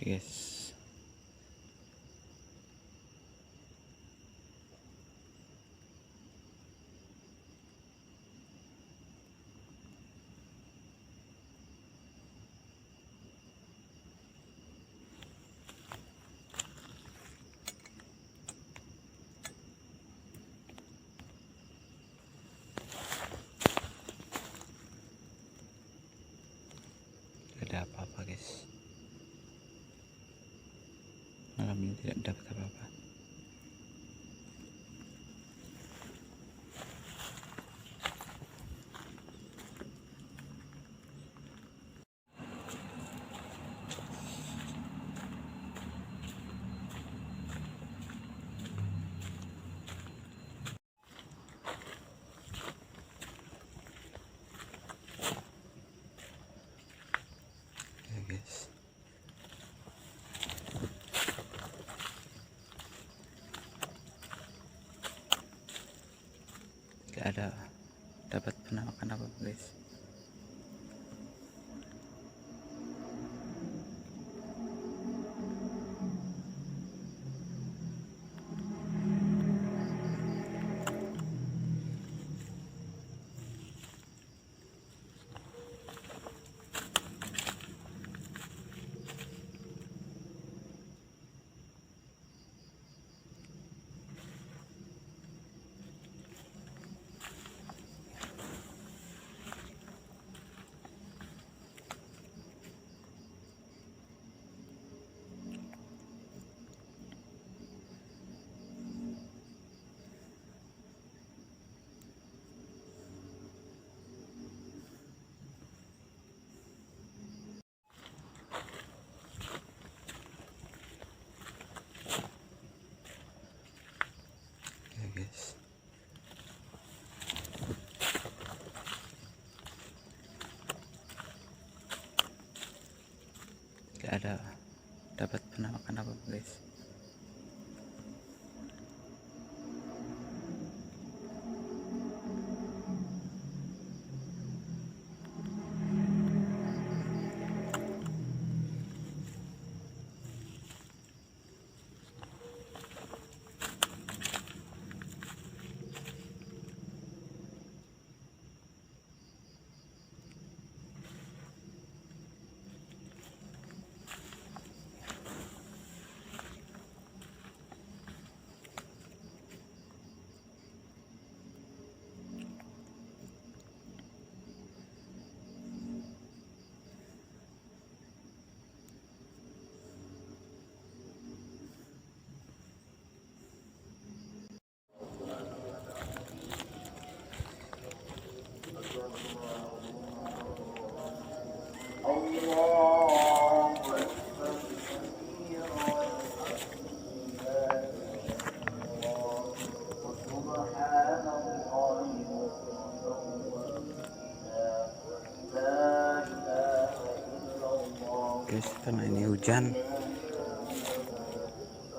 Oke guys, tidak ada apa-apa guys. Malam ini tidak dapat apa-apa. Ya guys, tidak ada dapat penampakan apa-apa guys. Ya guys, tidak ada dapat penampakan apa-apa guys. Guys, karena ini hujan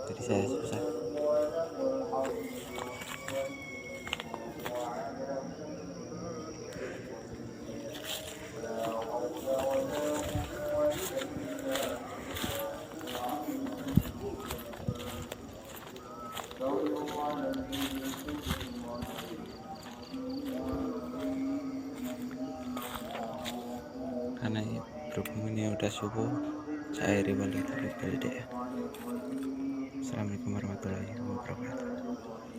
jadi saya susah. Karena berhubung ini udah subuh, saya akhiri balik dulu kali deh ya. Assalamualaikum warahmatullahi wabarakatuh.